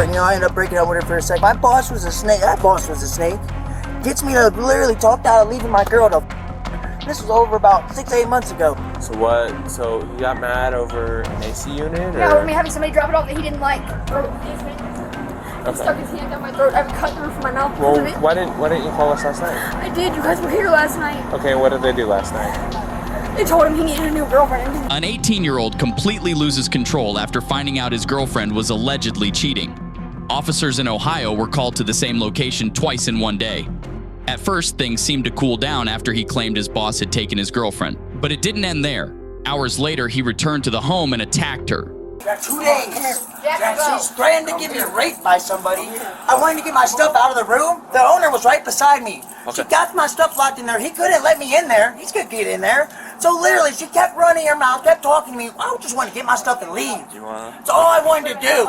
you know, I ended up breaking up with her for a second. My boss was a snake. That boss was a snake. Gets me to literally talk out of leaving my girl to This was over about 6-8 months ago. So what? So he got mad over an AC unit? Yeah, or? over me having somebody drop it off that he didn't like. He stuck his hand down my throat. I have a cut through from my mouth. Well, why didn't you call us last night? I did. You guys were here last night. Okay, what did they do last night? They told him he needed a new girlfriend. An 18-year-old completely loses control after finding out his girlfriend was allegedly cheating. Officers in Ohio were called to the same location twice in one day. At first, things seemed to cool down after he claimed his boss had taken his girlfriend. But it didn't end there. Hours later, he returned to the home and attacked her. 2 days. She's threatened to get me raped by somebody. I wanted to get my stuff out of the room. The owner was right beside me. Okay. She got my stuff locked in there. He couldn't let me in there. He could get in there. So literally, she kept running her mouth, kept talking to me. I just wanted to get my stuff and leave. That's all I wanted to do.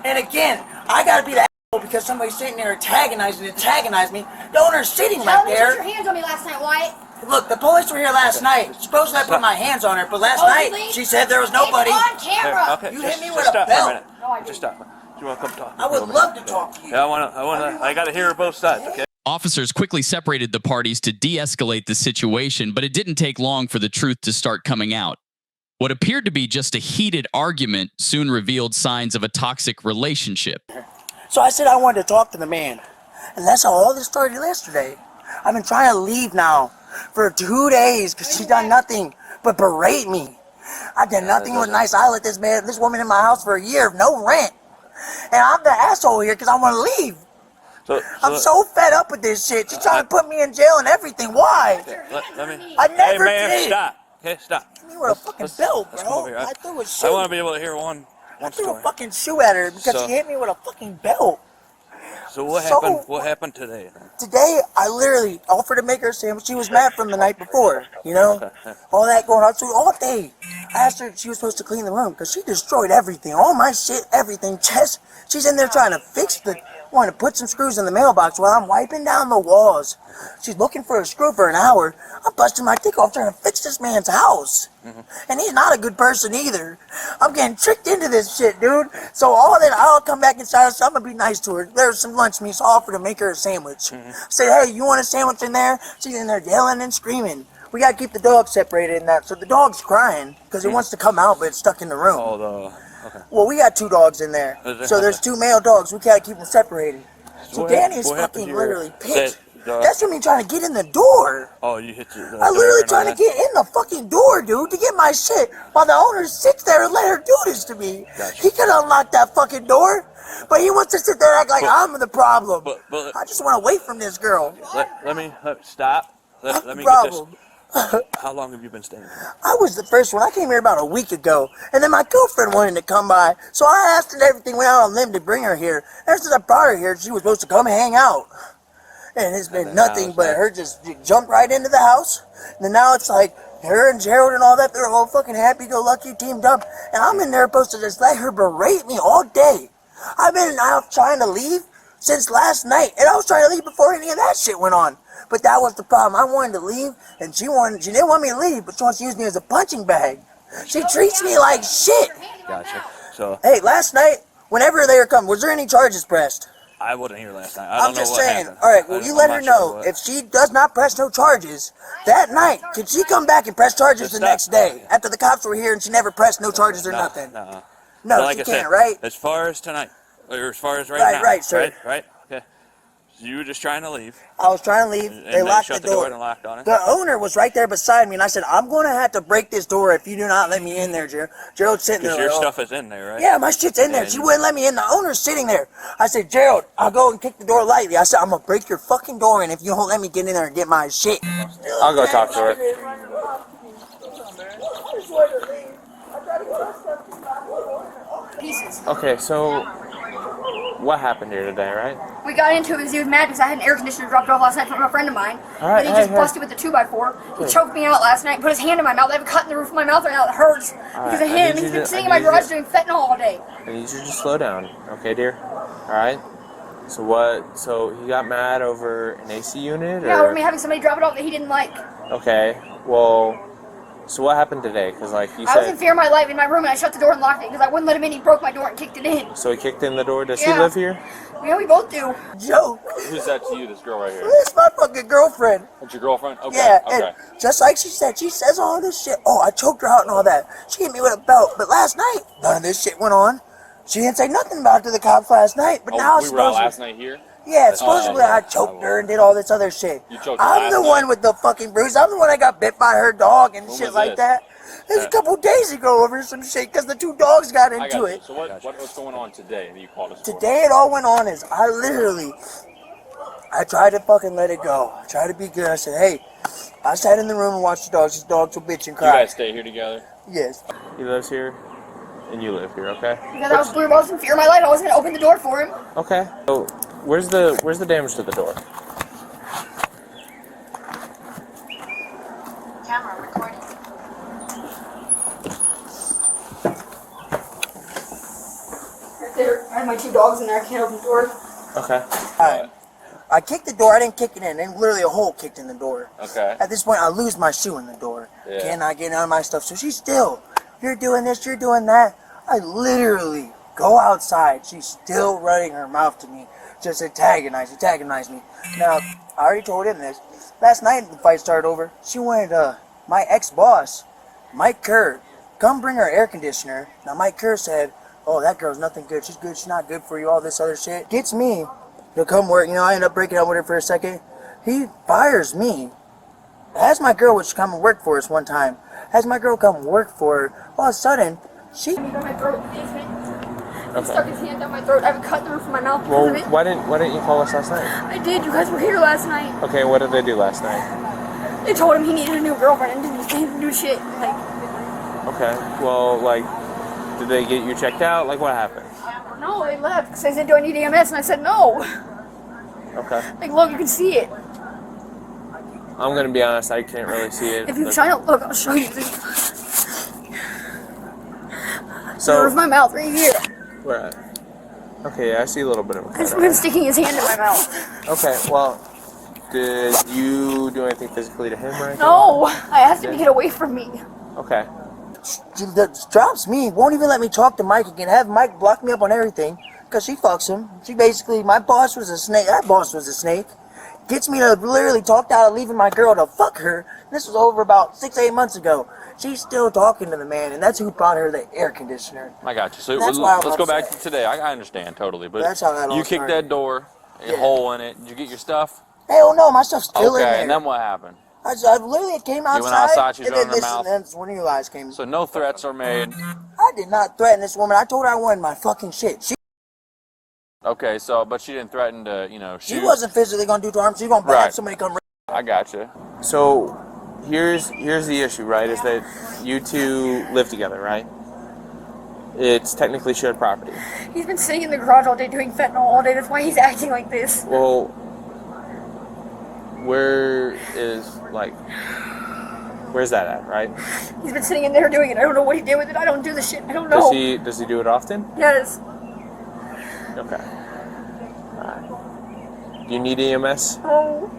And again, I gotta be the asshole because somebody's sitting there antagonizing me. The owner's sitting right there. Put your hands on me last night, Wyatt. Look, the police were here last night. Supposedly I put my hands on her, but last night she said there was nobody. It's on camera. Okay, You just, hit me just with a stop belt. for a minute. Just stop. Do you want to come talk? I would love to talk to you. Yeah, I got to hear both sides, okay? Officers quickly separated the parties to de-escalate the situation, but it didn't take long for the truth to start coming out. What appeared to be just a heated argument soon revealed signs of a toxic relationship. So I said I wanted to talk to the man. And that's how all this started yesterday. I've been trying to leave now for 2 days because she's done nothing but berate me. I did nothing with nice. I let this woman in my house for a year, no rent. And I'm the asshole here because I want to leave. I'm so fed up with this shit. She's trying to put me in jail and everything. Why? Let me. I never Hey, man, did. stop. Okay, stop. Hit me with a fucking belt, Let's come over bro. here. I threw a shoe. I want to be able to hear one I threw story. a fucking shoe at her because So- she hit me with a fucking belt. So what happened? What happened today? Today, I literally offered to make her a sandwich. She was mad from the night before, you know? All that going on. So all day, I asked her if she was supposed to clean the room because she destroyed everything. All my shit, everything. She's in there trying to fix wanting to put some screws in the mailbox while I'm wiping down the walls. She's looking for a screw for an hour. I'm busting my dick off trying to fix this man's house. And he's not a good person either. I'm getting tricked into this shit, dude. So I'll come back inside, so I'm gonna be nice to her. There's some lunch meat, so I offered to make her a sandwich. Say, hey, you want a sandwich in there? She's in there yelling and screaming. We gotta keep the dog separated in that. So the dog's crying because it wants to come out, but it's stuck in the room. Okay. Well, we got 2 dogs in there. So there's 2 male dogs. We gotta keep them separated. So Danny's fucking literally pissed. That's from me trying to get in the door. Oh, you hit the I literally trying to get in the fucking door, dude, to get my shit, while the owner sits there and let her do this to me. Gotcha. He could unlock that fucking door, but he wants to sit there and act like I'm the problem. But I just want to wait from this girl. let me stop. Let me problem. get this. How long have you been staying here? I was the first one. I came here about a week ago, and then my girlfriend wanted to come by, so I asked her everything went out on them to bring her here. Ever since I brought her here, she was supposed to come hang out. And it's been nothing but her just jump right into the house. And then now it's like her and Gerald and all that, they're all fucking happy-go-lucky teamed up. And I'm in there supposed to just let her berate me all day. I've been out trying to leave since last night. And I was trying to leave before any of that shit went on. But that was the problem. I wanted to leave, and she didn't want me to leave, but she wants to use me as a punching bag. She treats me like shit. Gotcha. So Hey, last night, whenever they were coming, was there any charges pressed? I wasn't here last night. I don't know just what saying. happened. All right, well, you let her know if she does not press no charges that night. Can she come back and press charges the next day after the cops were here and she never pressed no charges or nothing? No, No, like she I said, can't, right? As far as tonight, or as far as right now. Right, sir. Right. Okay. So you were just trying to leave. I was trying to leave. And They locked shut the door. and locked on it. The owner was right there beside me, and I said, I'm going to have to break this door if you do not let me in there, Gerald. Gerald's sitting there. Because your like, stuff is in there, right? Yeah, my shit's in there. She wouldn't let me in. The owner's sitting there. I said, Gerald, I'll go and kick the door lightly. I said, I'm going to break your fucking door in if you don't let me get in there and get my shit. I'll go talk to her. Pieces. Okay, so what happened here today, right? We got into it because he was mad because I had an air conditioner dropped off last night from a friend of mine. All right, and he just busted with the 2x4. He choked me out last night, put his hand in my mouth. I have a cut in the roof of my mouth right now that hurts because of him. He's been sitting in my garage doing fentanyl all day. I need you to just slow down, okay, dear? All right. So what? So he got mad over an AC unit? Yeah, or? over me having somebody drop it off that he didn't like. Okay. Well, So what happened today? Because like you I was in said, fear of my life in my room, and I shut the door and locked it because I wouldn't let him in. He broke my door and kicked it in. so he kicked in the door. Does he Yeah. live here? Yeah, we both do. Joke. Who's that to you, this girl right here? It's my fucking girlfriend. That's your girlfriend? Okay. Yeah, Okay. and just like she said, she says all this shit. Oh, I choked her out and all that. She hit me with a belt. But last night, none of this shit went on. She didn't say nothing about it to the cops last night. But now we were out supposedly, last night here? yeah, supposedly I choked her and did all this other shit. You choked her I'm last the night? one with the fucking bruise. I'm the one that got bit by her dog and When shit was like this? that. It was a couple days ago over some shit because the two dogs got I into got you. it. So what's going on today that you called us for? Today it all went on is I tried to fucking let it go. I tried to be good. I said, hey, I sat in the room and watched the dogs. These dogs will bitch and You cry. guys stay here together? Yes. He lives here, and you live here. Okay. Because we were both in fear of my life. I wasn't gonna open the door for him. Okay. So where's the damage to the door? Camera recording. Right there. I have my two dogs in there. I can't open the door. Okay. Alright. I kicked the door. I didn't kick it in. And literally a hole kicked in the door. Okay. At this point, I lose my shoe in the door. Yeah. Cannot get none of my stuff. So she's still, you're doing this, you're doing that. I literally go outside. She's still running her mouth to me. Just antagonize me. Now, I already told him this. Last night, the fight started over. She wanted my ex-boss, Mike Kerr, come bring her air conditioner. Now, Mike Kerr said, oh, that girl's nothing good. She's good. She's not good for you. All this other shit. Gets me to come work. You know, I end up breaking up with her for a second. He fires me. Has my girl, which come and work for us one time, has my girl come work for her. All of a sudden, she... He got my throat in the basement. He Okay. stuck his hand down my throat. I have a cut in the roof of my mouth because Well, of it. why didn't you call us last night? I did. You guys were here last night. Okay. What did they do last night? They told him he needed a new girlfriend and didn't do shit. Like, Okay. Well, like, did they get you checked out? Like, what happened? no, they left because they said, do I need EMS? And I said, no. Okay. Like, look, you can see it. I'm gonna be honest. I can't really see it. If you but- shine it, look, I'll show you. The roof So of my mouth right here. where at? Okay. Yeah, I see a little bit of a That's cut. him sticking his hand in my mouth. Okay. Well, did you do anything physically to him or anything? No, I asked him to get away from me. Okay. She drops me, won't even let me talk to Mike again. Have Mike block me up on everything because she fucks him. She basically, my boss was a snake. That boss was a snake. Gets me to literally talk out of leaving my girl to fuck her. This was over about 6-8 months ago. She's still talking to the man, and that's who brought her the air conditioner. I got you. So That's why I'm let's go back upset. to today. I understand totally, but That's how that all you kicked started. that door, a Yeah. hole in it. Did you get your stuff? Hell no, my stuff's still in Okay, there. and then what happened? I literally came outside, went outside, she's and then running her mouth. that's when you guys came. So no threats are made. I did not threaten this woman. I told her I wanted my fucking shit. Okay, so but she didn't threaten to, shoot. She wasn't physically gonna do to harm. She was gonna have Right. somebody come. I got you. So here's the issue, right? Is that you two live together, right? It's technically shared property. He's been sitting in the garage all day doing fentanyl all day. That's why he's acting like this. Well, where's that at, right? He's been sitting in there doing it. I don't know what he did with it. I don't do the shit. I don't know. Does he do it often? Yes. Okay. Alright. Do you need EMS? Oh.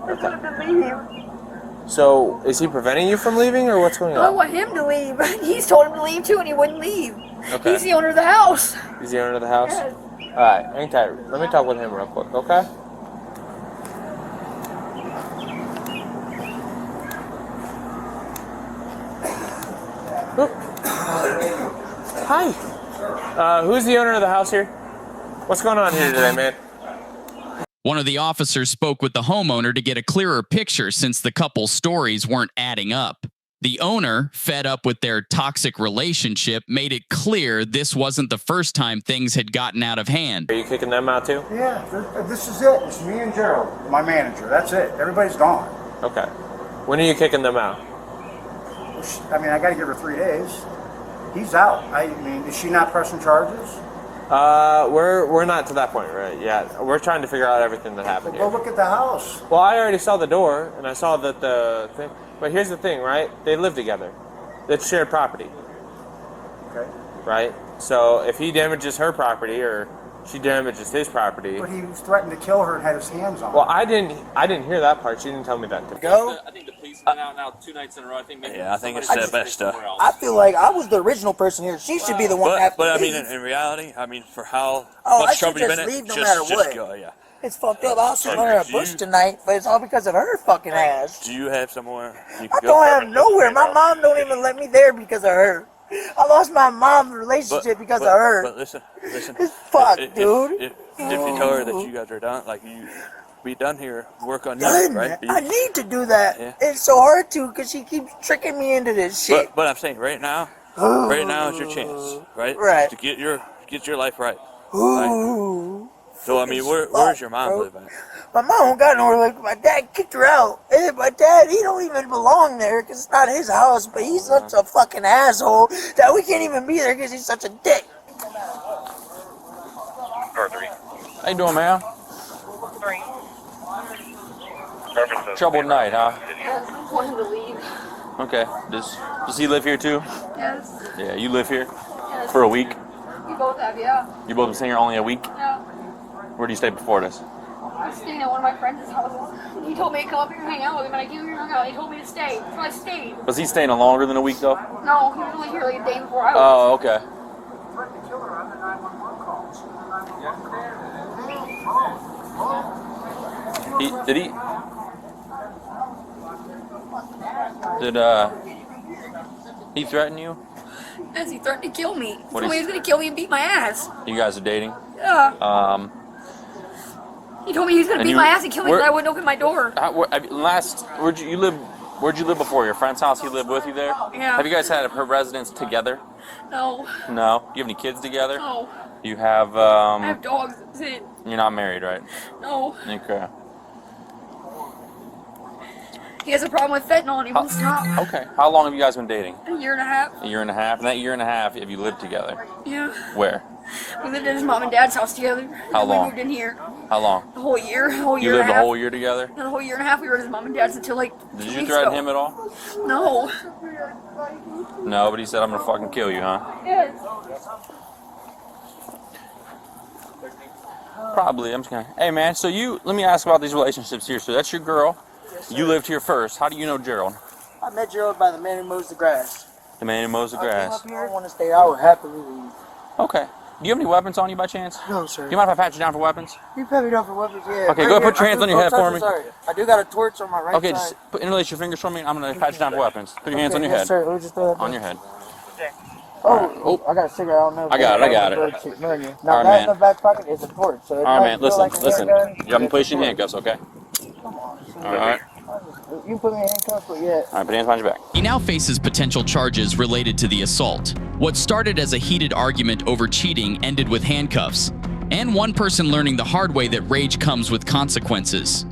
I want him to leave. So is he preventing you from leaving, or what's going I on? want him to leave. He's told him to leave too, and he wouldn't leave. Okay. He's the owner of the house. He's the owner of the house? Yes. Alright, hang tight. Let me talk with him real quick, okay? Oop. Hi. Who's the owner of the house here? What's going on here today, man? One of the officers spoke with the homeowner to get a clearer picture since the couple's stories weren't adding up. The owner, fed up with their toxic relationship, made it clear this wasn't the first time things had gotten out of hand. Are you kicking them out too? Yeah, this is it. It's me and Gerald, my manager. That's it. Everybody's gone. Okay. When are you kicking them out? I mean, I got to give her 3 days. He's out. I mean, is she not pressing charges? We're not to that point right yet. We're trying to figure out everything that happened Go here. look at the house. Well, I already saw the door, and I saw that the thing. But here's the thing, right? They live together. It's shared property, Okay. right? So if he damages her property or She damages his property. But he was threatened to kill her and had his hands on her. Well, I didn't hear that part. She didn't tell me that. Go. I think the police have been out now 2 nights in a row. I think maybe Yeah, I think it's somebody the best stuff. somewhere else. I feel like I was the original person here. She should be the one. But I mean, in reality, I mean, for how Oh, I much should trouble you've just been in, leave no matter what. go, yeah. It's fucked up. I was sitting under a Do bush you- tonight, but it's all because of her fucking ass. Do you have somewhere you I can go? don't have nowhere. My mom don't even let me there because of her. I lost my mom's relationship because of her. But listen. It's fucked, dude. If you tell her that you guys are done, like you be done here, work on you, Done. right? I need to do that. Yeah. It's so hard to because she keeps tricking me into this shit. But I'm saying right now is your chance, right? Right. To get your life right. Ooh. So I mean, where's Fuck, your mom bro. live at? My mom don't got nowhere. Like my dad kicked her out. And my dad, he don't even belong there because it's not his house. But he's such a fucking asshole that we can't even be there because he's such a dick. How you doing, man? Troubled night, huh? I want him to leave. Okay. Does he live here too? Yes. Yeah, you live here Yes. for a week. We both have, yeah. You both been staying here only a week. Yeah. Where do you stay before this? I was staying at one of my friends' houses. He told me to come up here and hang out with him, and I came here and hung out. He told me to stay, so I stayed. Was he staying longer than a week though? No, he was only here like a day before I was. Oh, okay. Threatened to kill her on the 911 calls. He threaten you? Yes, he threatened to kill me. He What told me is- he was going to kill me and beat my ass. You guys are dating? Yeah. He told me he was going to And beat you- my ass and kill me where- because I wouldn't open my door. Where'd you live? Where'd you live before? Your friend's house? He lived with you there? Yeah. Have you guys had her residence together? No. No. Do you have any kids together? No. You have. I have dogs. That's it. You're not married, right? No. Okay. He has a problem with fentanyl and he won't stop. Okay. How long have you guys been dating? A year and a half. A year and a half. And that year and a half, have you lived together? Yeah. Where? We lived at his mom and dad's house together. How Then long? We moved in here. How long? The whole year. The whole You year lived and a a half. whole year together? And the whole year and a half we were at his mom and dad's until like 2 Did you weeks threaten ago. him at all? No. No, but he said, I'm gonna fucking kill you, huh? Yes. Probably. I'm just gonna. Hey, man. So let me ask about these relationships here. So that's your girl. You lived here first. How do you know Gerald? I met Gerald by the man who mows the grass. The man who mows the I came grass. up here. I want to stay. I would happily leave. Okay. Do you have any weapons on you by chance? No, sir. Do you mind if I pat you down for weapons? You put me down for weapons, yeah. Okay, go ahead, put your hands on your head for me. Sorry. I do got a torch on my right Okay, side. just interlace your fingers for me. I'm gonna pat you down for weapons. Put your hands on your yes, head. Sir. Let me just throw that On down. your head. Oh, I got a cigarette. I don't know. I got it. Now All right, that man. in the back pocket is a torch. So it All right, might man. feel Listen, like a listen. handgun, You have me but place it's you in a handcuffs, okay? Come on. All right. You put me in handcuffs, but yeah. All right, put your hands behind your back. He now faces potential charges related to the assault. What started as a heated argument over cheating ended with handcuffs. And one person learning the hard way that rage comes with consequences.